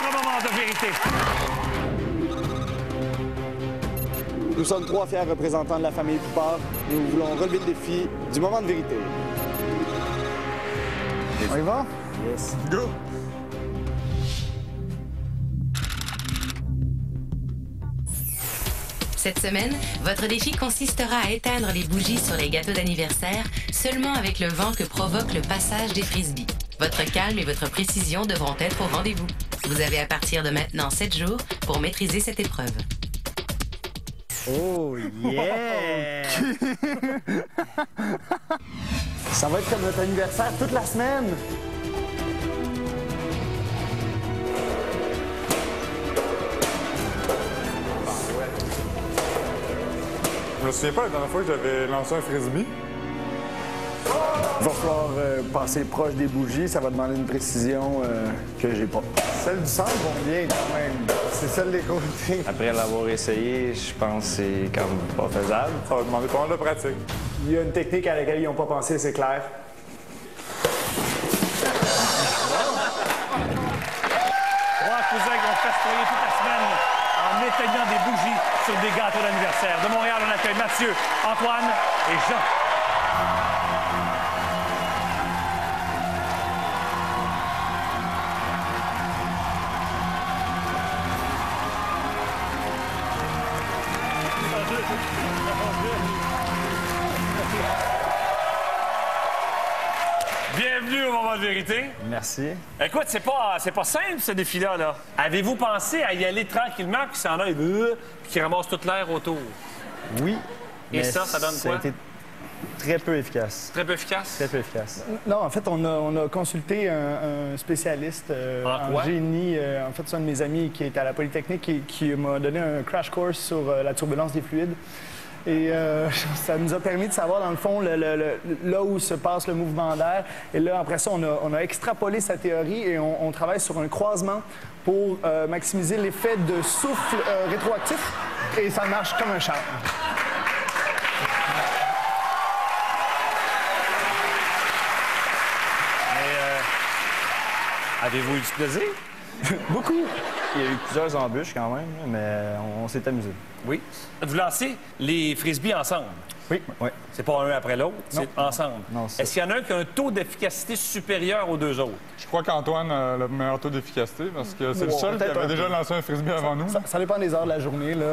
votre moment de vérité. Nous sommes 3 fiers représentants de la famille Poupard. Nous voulons relever le défi du moment de vérité. On y va? Yes. Go! Cette semaine, votre défi consistera à éteindre les bougies sur les gâteaux d'anniversaire seulement avec le vent que provoque le passage des frisbees. Votre calme et votre précision devront être au rendez-vous. Vous avez à partir de maintenant 7 jours pour maîtriser cette épreuve. Oh, yeah! Ça va être comme notre anniversaire toute la semaine. Je me souviens pas la dernière fois que j'avais lancé un frisbee. Il va falloir passer proche des bougies. Ça va demander une précision que j'ai pas. Celles du centre vont bien quand même. C'est celle des côtés. Après l'avoir essayé, je pense que c'est quand même pas faisable. Ça va demander pas mal de pratique. Il y a une technique à laquelle ils n'ont pas pensé, c'est clair. Trois cousins qui ont festoyé toute la semaine en éteignant des bougies sur des gâteaux d'anniversaire. De Montréal, on accueille Mathieu, Antoine et Jean. Bienvenue au moment de vérité. Merci. Écoute, c'est pas simple, ce défi-là. Là. Avez-vous pensé à y aller tranquillement, puis s'en a puis qui ramasse toute l'air autour? Oui. Et ça donne ça quoi? a été très peu efficace. Très peu efficace? Très peu efficace. Non, en fait, on a consulté un spécialiste En quoi? génie. En fait, c'est un de mes amis qui est à la Polytechnique et qui m'a donné un crash course sur la turbulence des fluides. Et ça nous a permis de savoir, dans le fond, là où se passe le mouvement d'air. Et là, après ça, on a extrapolé sa théorie et on travaille sur un croisement pour maximiser l'effet de souffle rétroactif. Et ça marche comme un charme. Avez-vous eu du plaisir? Beaucoup. Il y a eu plusieurs embûches quand même, mais on s'est amusé. Oui. Vous lancez les frisbees ensemble? Oui. Oui. C'est pas un après l'autre, c'est ensemble. Non, c'est Est-ce qu'il y en a un qui a un taux d'efficacité supérieur aux deux autres? Je crois qu'Antoine a le meilleur taux d'efficacité parce que c'est le seul qui peut-être avait un déjà peu. lancé un frisbee avant nous. Ça dépend des heures de la journée, là.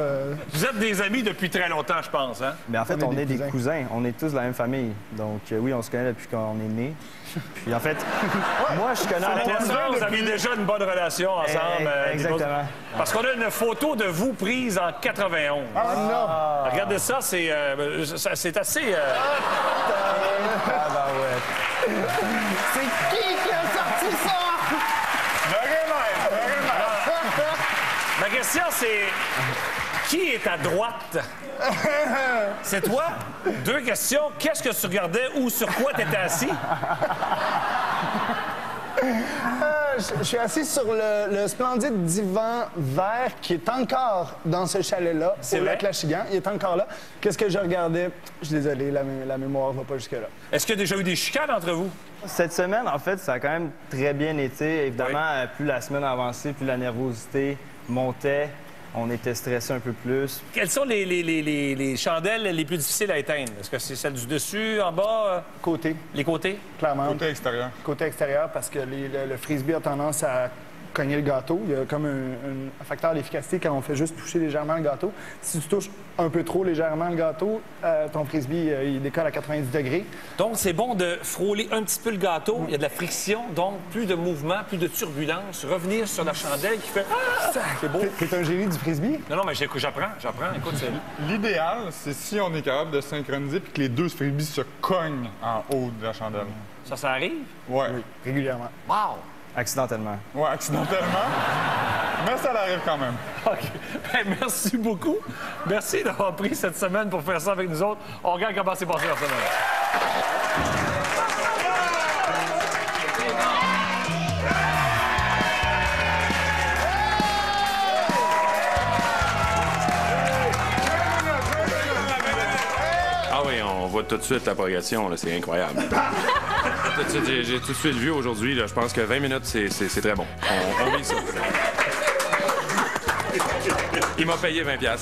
Vous êtes des amis depuis très longtemps, je pense, hein? Mais en fait, On est on des est des cousins. cousins. On est tous de la même famille. Donc, oui, on se connaît depuis qu'on est nés. Puis, en fait, moi, je connais Antoine. Vous aviez déjà une bonne relation ensemble. Exactement. Parce qu'on a une photo de vous prise en 91. Ah non! Regardez ça, c'est assez... Ah, ben ouais. C'est qui a sorti ça? Ma question, c'est... Qui est à droite? C'est toi? Deux questions. Qu'est-ce que tu regardais ou sur quoi tu étais assis? Je suis assis sur le splendide divan vert qui est encore dans ce chalet-là, C'est au vrai? lac Lachigan. Il est encore là. Qu'est-ce que je regardais? Je suis désolé, la mémoire va pas jusque-là. Est-ce qu'il y a déjà eu des chicanes entre vous? Cette semaine, en fait, ça a quand même très bien été. Évidemment, plus la semaine avançait, plus la nervosité montait. On était stressé un peu plus. Quelles sont les chandelles les plus difficiles à éteindre? Est-ce que c'est celles du dessus, en bas, Côté, les côtés? clairement. Côté extérieur. Côté extérieur, parce que le frisbee a tendance à cogner le gâteau. Il y a comme un facteur d'efficacité quand on fait juste toucher légèrement le gâteau. Si tu touches un peu trop légèrement le gâteau, ton frisbee, il décolle à 90 degrés. Donc, c'est bon de frôler un petit peu le gâteau. Il y a de la friction, donc plus de mouvement, plus de turbulence. Revenir sur la chandelle qui fait... Ah! C'est beau. T'es un génie du frisbee? Non, mais j'apprends. Écoute, c'est... L'idéal, c'est si on est capable de synchroniser puis que les deux frisbees se cognent en haut de la chandelle. Ça arrive? Ouais. Régulièrement. Wow! Accidentellement. Ouais, accidentellement. Mais ça arrive quand même. OK. Ben, merci beaucoup. Merci d'avoir pris cette semaine pour faire ça avec nous autres. On regarde comment c'est passé la semaine. Ah oui, on voit tout de suite la progression, là, c'est incroyable. Tout de suite, j'ai tout de suite vu aujourd'hui, là, je pense que 20 minutes, c'est très bon. On vit ça. Il m'a payé 20$.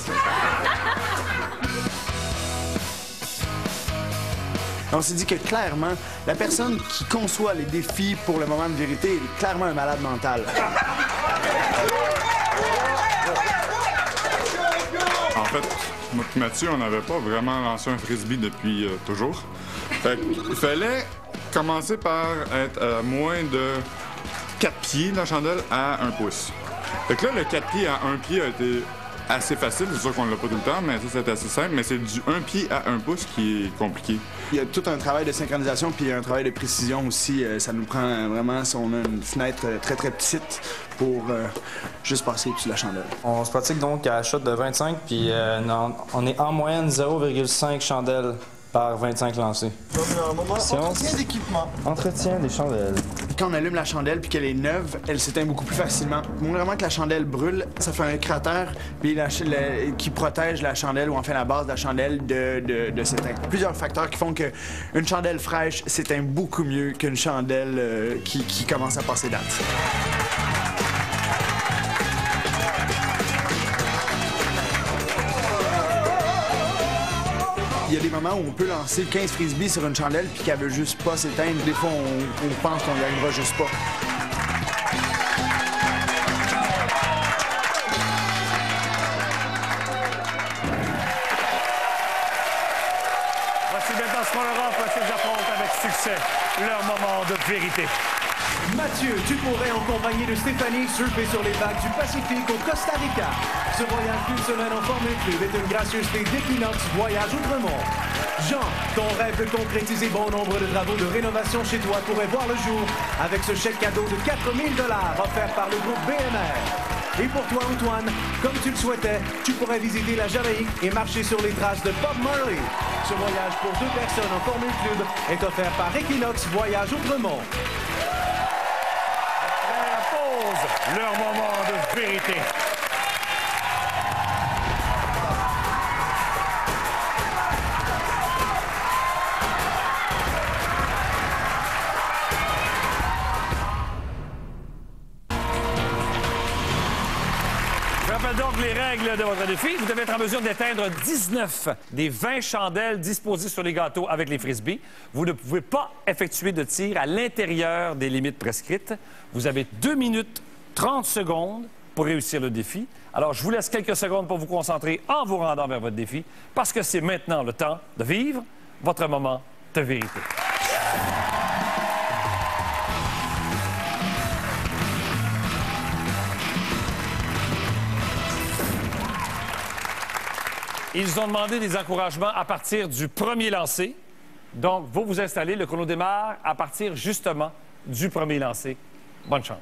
On s'est dit que clairement, la personne qui conçoit les défis pour le moment de vérité est clairement un malade mental. En fait, moi et Mathieu, on n'avait pas vraiment lancé un frisbee depuis toujours. Fait qu'il fallait commencer par être à moins de 4 pieds de la chandelle à 1 pouce. Fait que là, le 4 pieds à 1 pied a été assez facile. C'est sûr qu'on l'a pas tout le temps, mais ça, c'est assez simple. Mais c'est du 1 pied à 1 pouce qui est compliqué. Il y a tout un travail de synchronisation puis un travail de précision aussi. Ça nous prend vraiment, si on a une fenêtre très, très petite pour juste passer au-dessus de la chandelle. On se pratique donc à shot de 25, puis on est en moyenne 0,5 chandelles par 25 lancés. Entretien d'équipement. Entretien des chandelles. Quand on allume la chandelle puis qu'elle est neuve, elle s'éteint beaucoup plus facilement. Vraiment que la chandelle brûle, ça fait un cratère puis qui protège la chandelle ou enfin la base de la chandelle de s'éteindre. Plusieurs facteurs qui font qu'une chandelle fraîche s'éteint beaucoup mieux qu'une chandelle qui commence à passer date. Il y a des moments où on peut lancer 15 frisbees sur une chandelle puis qu'elle veut juste pas s'éteindre. Des fois, on pense qu'on n'y arrivera juste pas. Voici maintenant ce qu'on leur offre, qu'ils affrontent avec succès leur moment de vérité. Mathieu, tu pourrais en compagnie de Stéphanie surfer sur les vagues du Pacifique au Costa Rica. Ce voyage d'une semaine en Formule Club est une gracieuseté d'Equinox Voyage Outremont. Jean, ton rêve de concrétiser bon nombre de travaux de rénovation chez toi pourrait voir le jour avec ce chèque cadeau de 4 000 $ offert par le groupe BMR. Et pour toi, Antoine, comme tu le souhaitais, tu pourrais visiter la Jamaïque et marcher sur les traces de Bob Marley. Ce voyage pour 2 personnes en Formule Club est offert par Equinox Voyage Outremont. Leur moment de vérité. Je rappelle donc les règles de votre défi. Vous devez être en mesure d'éteindre 19 des 20 chandelles disposées sur les gâteaux avec les frisbees. Vous ne pouvez pas effectuer de tir à l'intérieur des limites prescrites. Vous avez 2 minutes 30 secondes pour réussir le défi. Alors, je vous laisse quelques secondes pour vous concentrer en vous rendant vers votre défi, parce que c'est maintenant le temps de vivre votre moment de vérité. Ils ont demandé des encouragements à partir du premier lancer. Donc, vous vous installez. Le chrono démarre à partir, justement, du premier lancer. Bonne chance.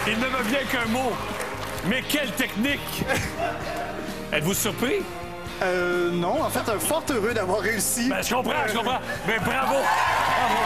Il ne me vient qu'un mot. Mais quelle technique! Êtes-vous surpris? Non, en fait, fort heureux d'avoir réussi. Ben, je comprends. Mais bravo! Bravo!